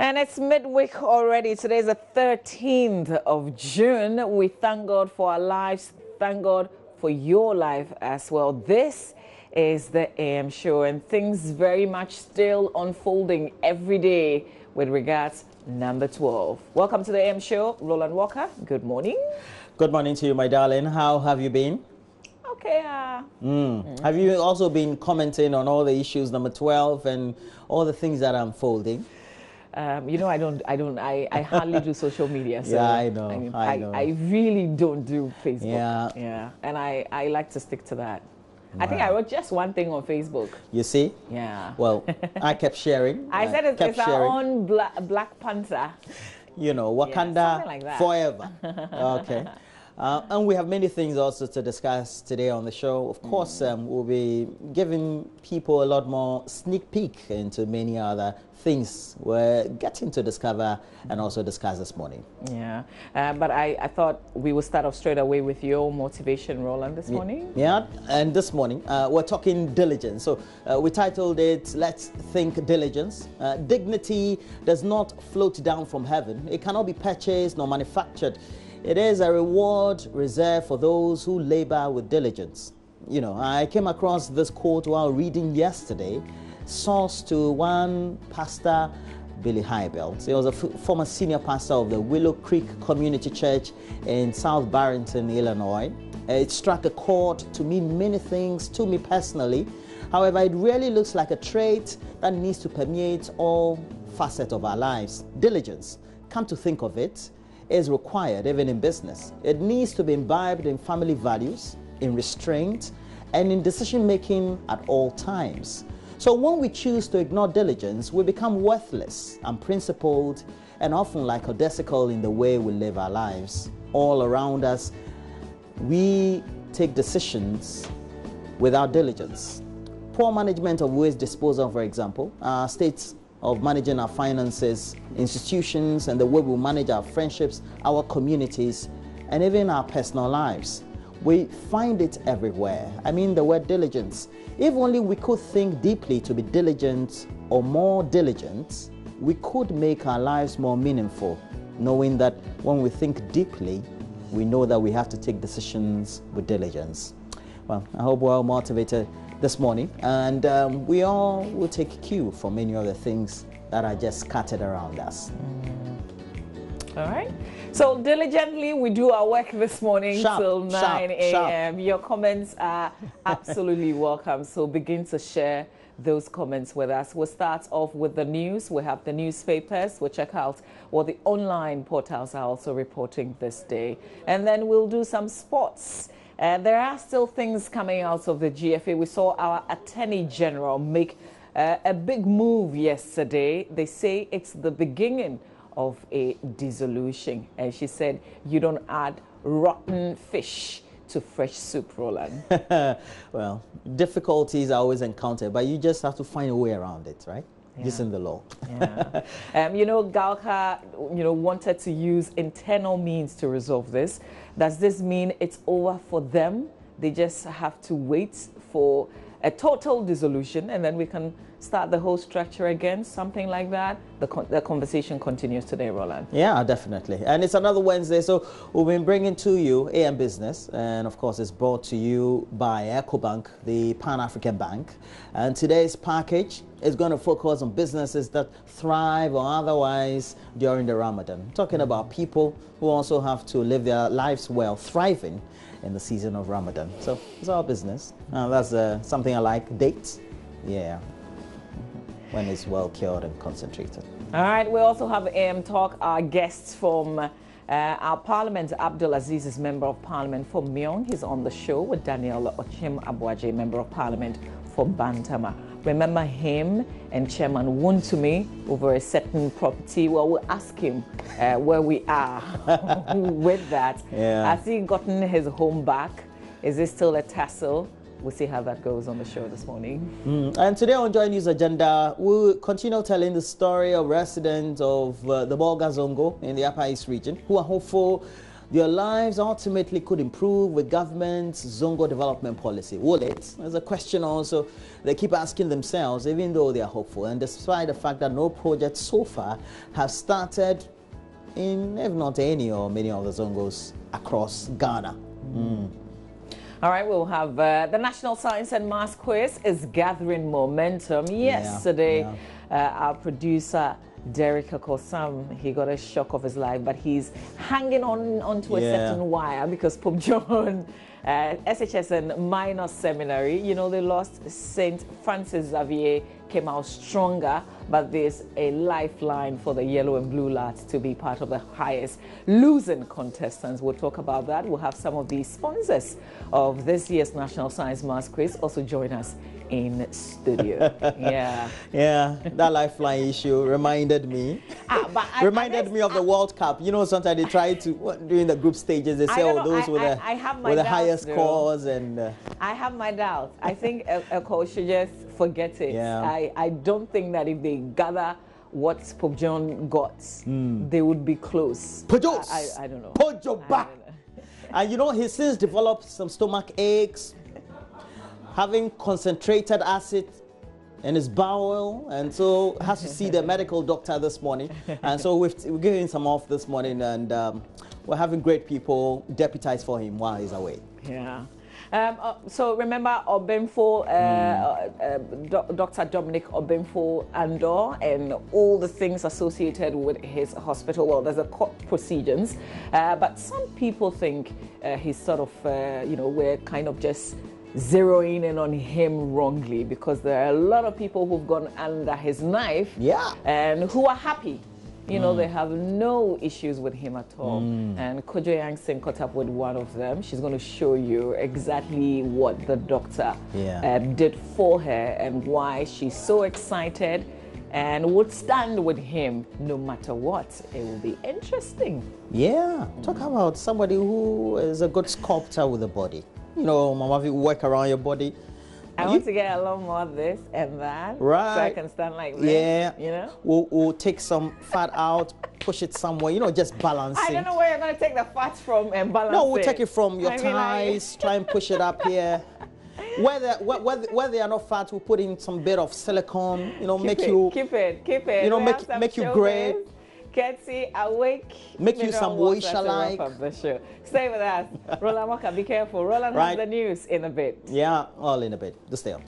And it's midweek already. Today's the 13th of June. We thank God for our lives. Thank God for your life as well. This is the AM show, and things very much still unfolding every day with regards number 12. Welcome to the AM show. Roland Walker, good morning. Good morning to you, my darling. How have you been? Okay. Have you also been commenting on all the issues number 12 and all the things that are unfolding? I hardly do social media. So yeah, I know. I really don't do Facebook. Yeah. And I like to stick to that. Wow. I think I wrote just one thing on Facebook. You see? Yeah. Well, I kept sharing. I said it's our own Black Panther. You know, Wakanda like forever. Okay. And we have many things also to discuss today on the show. Of course, we'll be giving people a lot more sneak peek into many other things we're getting to discover and also discuss this morning. Yeah, but I thought we would start off straight away with your motivation, Roland, this morning. Yeah, and this morning we're talking diligence. So we titled it, Let's Think Diligence. Dignity does not float down from heaven. It cannot be purchased nor manufactured. It is a reward reserved for those who labor with diligence. You know, I came across this quote while reading yesterday, sourced to one pastor, Billy Highbelt. He was a former senior pastor of the Willow Creek Community Church in South Barrington, Illinois. It struck a chord to mean many things to me personally. However, it really looks like a trait that needs to permeate all facets of our lives. Diligence, come to think of it, is required even in business. It needs to be imbibed in family values, in restraint, and in decision making at all times. So when we choose to ignore diligence, we become worthless, unprincipled, and often lackadaisical in the way we live our lives. All around us, we take decisions without diligence. Poor management of waste disposal, for example, states of managing our finances, institutions, and the way we manage our friendships, our communities, and even our personal lives. We find it everywhere. I mean the word diligence. If only we could think deeply to be diligent or more diligent, we could make our lives more meaningful, knowing that when we think deeply, we know that we have to take decisions with diligence. Well, I hope we're all motivated this morning, and we all will take cue from many of the things that are just scattered around us. All right. So diligently, we do our work this morning till 9 a.m. Your comments are absolutely welcome. So begin to share those comments with us. We'll start off with the news. We have the newspapers. We'll check out what the online portals are also reporting this day. And then we'll do some sports. There are still things coming out of the GFA. We saw our Attorney General make a big move yesterday. They say it's the beginning of a dissolution. And she said, you don't add rotten fish to fresh soup, Roland. Well, difficulties are always encountered, but you just have to find a way around it, right? Yeah. Using the law. Yeah. Galka, wanted to use internal means to resolve this. Does this mean it's over for them? They just have to wait for a total dissolution and then we can start the whole structure again, something like that? The conversation continues today, Roland. Yeah, definitely. And it's another Wednesday, so we've been bringing to you AM Business, and of course it's brought to you by EcoBank, the Pan-African Bank. And today's package is going to focus on businesses that thrive or otherwise during the Ramadan. Talking about people who also have to live their lives well, thriving in the season of Ramadan. So it's our business. That's something I like. Dates. Yeah. When it's well cured and concentrated. All right, we also have AM Talk. Our guests from our Parliament, Abdul Aziz is Member of Parliament for Myong. He's on the show with Daniel Ochim Abuaje, Member of Parliament for Bantama. Remember him and Chairman Wontumi over a certain property? Well, we'll ask him where we are with that. Yeah. Has he gotten his home back? Is it still a tassel? We'll see how that goes on the show this morning. And today on JoyNews Agenda, we'll continue telling the story of residents of the Bolga Zongo in the Upper East region who are hopeful Their lives ultimately could improve with government's Zongo development policy. Will it? There's a question also they keep asking themselves, even though they are hopeful. And despite the fact that no project so far have started in, if not any or many of the Zongos across Ghana. All right, we'll have the National Science and Maths Quiz is gathering momentum. Yesterday, our producer, Derek Akosam, he got a shock of his life, but he's hanging onto a certain wire because Pope John, SHS and Minor Seminary, you know, they lost. St. Francis Xavier came out stronger, but there's a lifeline for the yellow and blue lads to be part of the highest losing contestants. We'll talk about that. We'll have some of the sponsors of this year's National Science Maths Quiz also join us in studio. Yeah, that lifeline issue reminded me. Reminded me of the World Cup. You know, sometimes they try to, during the group stages, they say, oh, those with the highest scores. And I have my doubts. I think a coach should just forget it. I don't think that if they gather what Pope John got, they would be close. I don't know. Pojo back. And you know, he's since developed some stomach aches, having concentrated acid in his bowel, and so has to see the medical doctor this morning. And so we're giving some off this morning, and we're having great people deputize for him while he's away. So remember Obenfo, Dr. Dominic Obenfo Andor, and all the things associated with his hospital. Well, there's a court proceedings, but some people think he's sort of, you know, we're kind of just zeroing in on him wrongly, because there are a lot of people who've gone under his knife and who are happy. You know, they have no issues with him at all. And Kojo Yang caught up with one of them. She's going to show you exactly what the doctor did for her and why she's so excited and would stand with him no matter what. It will be interesting. Talk about somebody who is a good sculptor with a body. You know, Mama, you work around your body. I want to get a lot more of this and that, right? So I can stand like this. You know, we'll take some fat out, push it somewhere. You know, just balancing. I don't know where you're going to take the fat from and balance. No, we'll take it from your thighs. Try and push it up here. Where they are not fat, we'll put in some bit of silicone. You know, keep it. You know, make you great. Ketsi, awake. Make you some Woisha-like. Stay with us. Roland Walker, be careful. Roland has the news in a bit. Yeah, all in a bit. Just stay up.